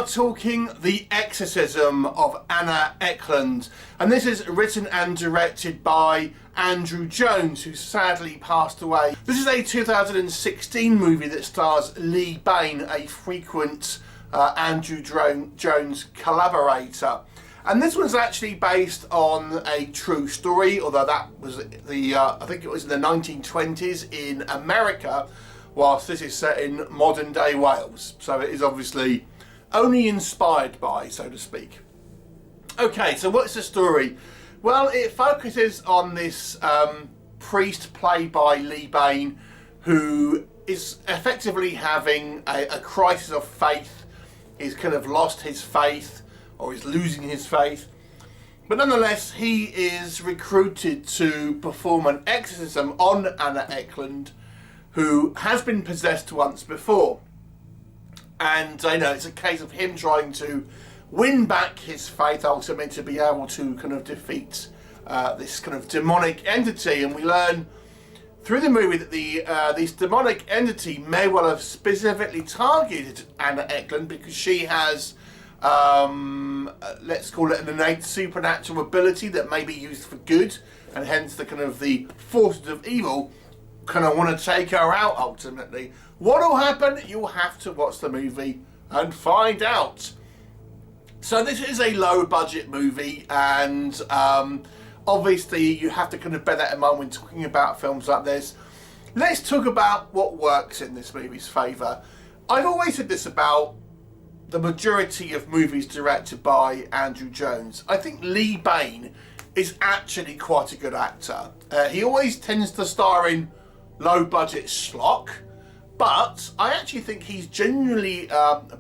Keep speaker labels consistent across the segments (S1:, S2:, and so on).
S1: talking The Exorcism of Anna Ecklund, and this is written and directed by Andrew Jones, who sadly passed away. This is a 2016 movie that stars Lee Bane, a frequent Andrew Jones collaborator. And this was actually based on a true story, although that was I think it was in the 1920s in America, whilst this is set in modern day Wales. So it is obviously only inspired by, so to speak. Okay, so what's the story? Well, it focuses on this priest played by Lee Bane, who is effectively having a crisis of faith. He's kind of lost his faith, or is losing his faith. But nonetheless, he is recruited to perform an exorcism on Anna Ecklund, who has been possessed once before. And I know it's a case of him trying to win back his faith, ultimately to be able to kind of defeat this kind of demonic entity. And we learn through the movie that this demonic entity may well have specifically targeted Anna Ecklund because she has, let's call it an innate supernatural ability that may be used for good, and hence the kind of the forces of evil kind of want to take her out ultimately. What will happen? You'll have to watch the movie and find out. So this is a low budget movie, and obviously you have to kind of bear that in mind when talking about films like this. Let's talk about what works in this movie's favour. I've always said this about the majority of movies directed by Andrew Jones. I think Lee Bane is actually quite a good actor. He always tends to star in low budget schlock, but I actually think he's genuinely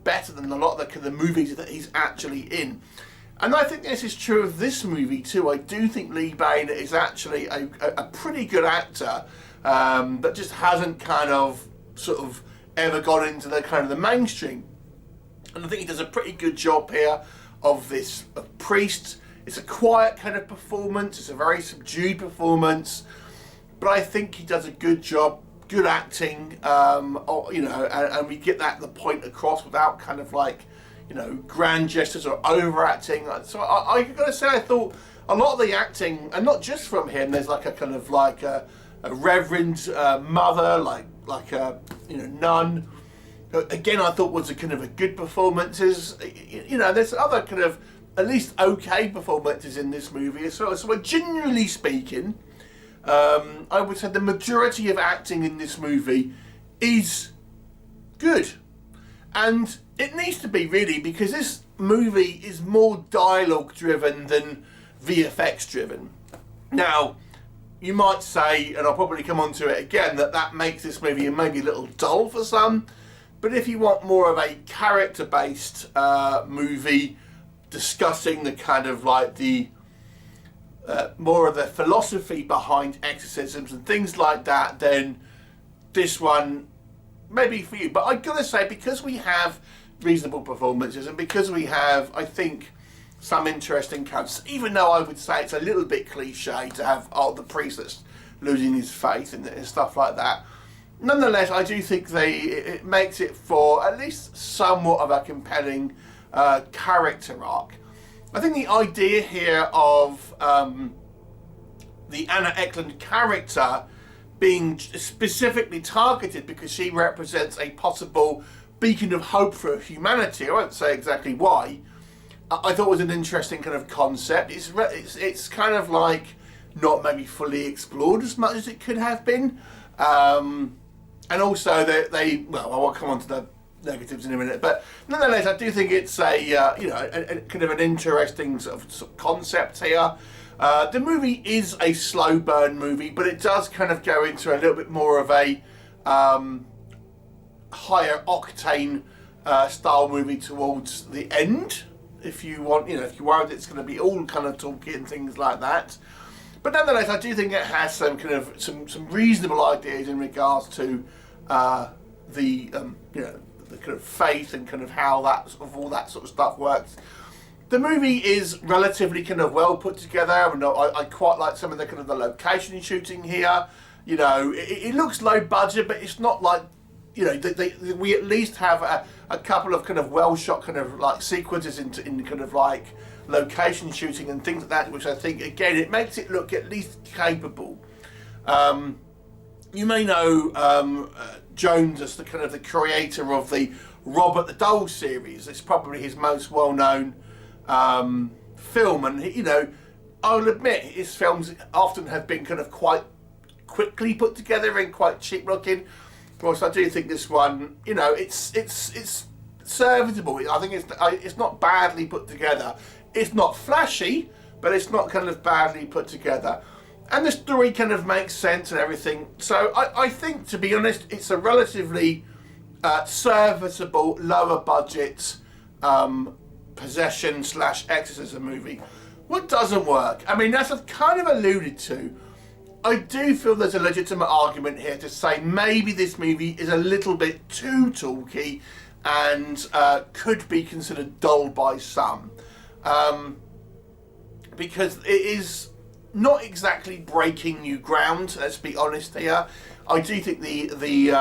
S1: better than a lot of the movies that he's actually in. And I think this is true of this movie too. I do think Lee Bane is actually a pretty good actor that just hasn't kind of sort of ever gone into the kind of the mainstream. And I think he does a pretty good job here of this priest. It's a quiet kind of performance. It's a very subdued performance. But I think he does a good job, good acting, and we get the point across without kind of like, grand gestures or overacting. So I gotta say, I thought a lot of the acting, and not just from him, there's like a kind of like a reverend mother, like a nun. Again, I thought was a kind of a good performances. There's other kind of at least okay performances in this movie. So generally speaking, I would say the majority of acting in this movie is good. And it needs to be, really, because this movie is more dialogue driven than VFX driven. Now, you might say, and I'll probably come on to it again, that makes this movie maybe a little dull for some. But if you want more of a character-based movie discussing the kind of like the more of the philosophy behind exorcisms and things like that, then this one may be for you. But I've got to say, because we have reasonable performances and because we have, I think, some interesting cuts, even though I would say it's a little bit cliche to have the priest that's losing his faith and stuff like that, nonetheless, I do think it makes it for at least somewhat of a compelling character arc. I think the idea here of the Anna Ecklund character being specifically targeted because she represents a possible beacon of hope for humanity, I won't say exactly why, I thought was an interesting kind of concept. It's kind of like not maybe fully explored as much as it could have been. And also, well, I won't come on to the negatives in a minute, but nonetheless, I do think it's a kind of an interesting sort of concept here. The movie is a slow burn movie, but it does kind of go into a little bit more of a higher octane style movie towards the end. If you want, if you're worried it's going to be all kind of talky and things like that. But nonetheless, I do think it has some kind of some reasonable ideas in regards to the kind of faith and kind of how all that sort of stuff works. The movie is relatively kind of well put together, and I quite like some of the kind of the location shooting here. It looks low budget, but it's not like you know, we at least have a couple of kind of well shot kind of like sequences in kind of like location shooting and things like that, which I think again it makes it look at least capable. You may know Jones as the kind of the creator of the Robert the Doll series. It's probably his most well known film, and you know, I'll admit his films often have been kind of quite quickly put together and quite cheap looking. Of course, I do think this one, you know, it's serviceable. I think it's not badly put together. It's not flashy, but it's not kind of badly put together. And the story kind of makes sense and everything. So I think, to be honest, it's a relatively serviceable, lower budget possession / exorcism movie. What doesn't work? I mean, as I've kind of alluded to, I do feel there's a legitimate argument here to say maybe this movie is a little bit too talky and could be considered dull by some. Because it is not exactly breaking new ground, let's be honest here. I do think the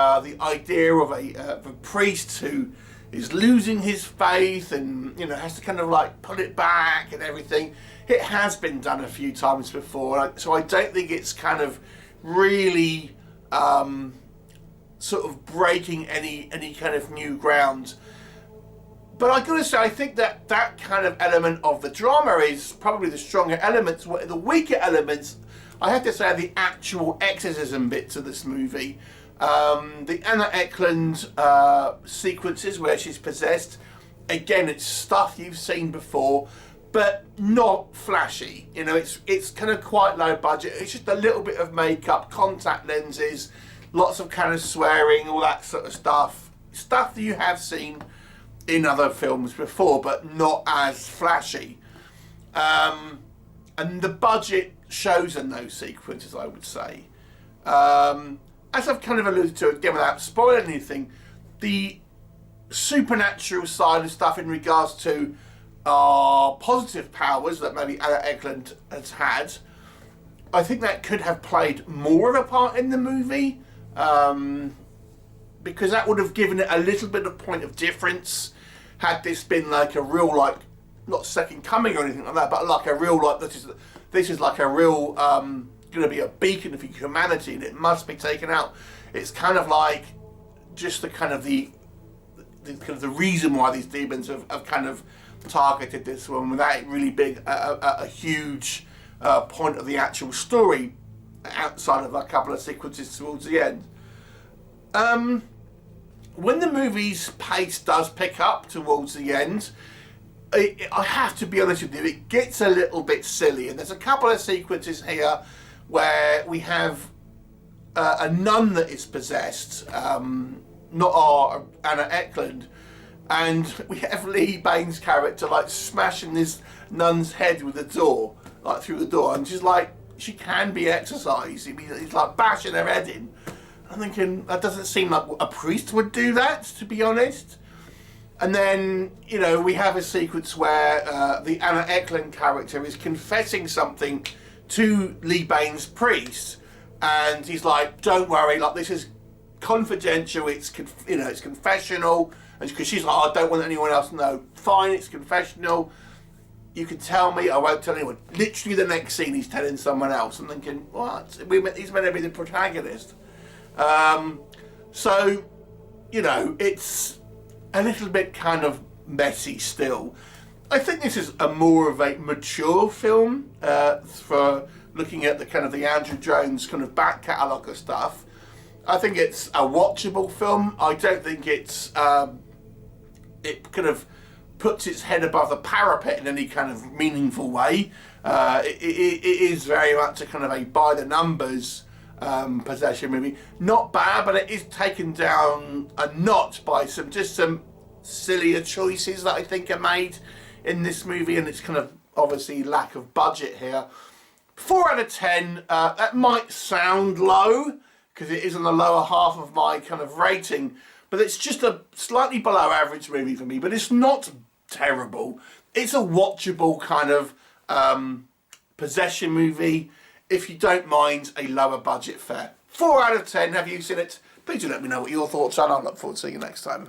S1: idea of a priest who is losing his faith and, you know, has to kind of like pull it back and everything, it has been done a few times before, so I don't think it's kind of really sort of breaking any kind of new ground. But I've got to say, I think that kind of element of the drama is probably the stronger elements. The weaker elements, I have to say, are the actual exorcism bits of this movie. The Anna Ecklund sequences where she's possessed, again, it's stuff you've seen before, but not flashy. You know, it's kind of quite low budget. It's just a little bit of makeup, contact lenses, lots of kind of swearing, all that sort of stuff. Stuff that you have seen in other films before, but not as flashy. And the budget shows in those sequences, I would say. As I've kind of alluded to, again, without spoiling anything, the supernatural side of stuff in regards to positive powers that maybe Anna Ecklund has had, I think that could have played more of a part in the movie, because that would have given it a little bit of point of difference had this been like a real, like, not second coming or anything like that, but like a real, like, this is like a real going to be a beacon of humanity and it must be taken out. It's kind of like just the kind of the reason why these demons have kind of targeted this one without it really being a huge point of the actual story outside of a couple of sequences towards the end. When the movie's pace does pick up towards the end, I have to be honest with you, it gets a little bit silly, and there's a couple of sequences here where we have a nun that is possessed, not our Anna Ecklund, and we have Lee Bane's character like smashing this nun's head with the door, like through the door, and she's like, she can be exorcised. I mean, he's like bashing her head in. I'm thinking, that doesn't seem like a priest would do that, to be honest. And then, you know, we have a sequence where the Anna Ecklund character is confessing something to Lee Bane's priest, and he's like, don't worry, like, this is confidential, it's it's confessional, and because she's like, oh, I don't want anyone else to know. Fine, it's confessional, you can tell me, I won't tell anyone. Literally the next scene he's telling someone else. I'm thinking, what? He's meant to be the protagonist. So, you know, it's a little bit kind of messy still. I think this is a more of a mature film for looking at the kind of the Andrew Jones kind of back catalogue of stuff. I think it's a watchable film. I don't think it's it kind of puts its head above the parapet in any kind of meaningful way. It is very much a kind of a by the numbers possession movie. Not bad, but it is taken down a notch by some sillier choices that I think are made in this movie, and it's kind of obviously lack of budget here. 4 out of 10, that might sound low because it is on the lower half of my kind of rating, but it's just a slightly below average movie for me, but it's not terrible. It's a watchable kind of possession movie if you don't mind a lower budget fare. 4 out of 10. Have you seen it? Please do let me know what your thoughts are, and I'll look forward to seeing you next time.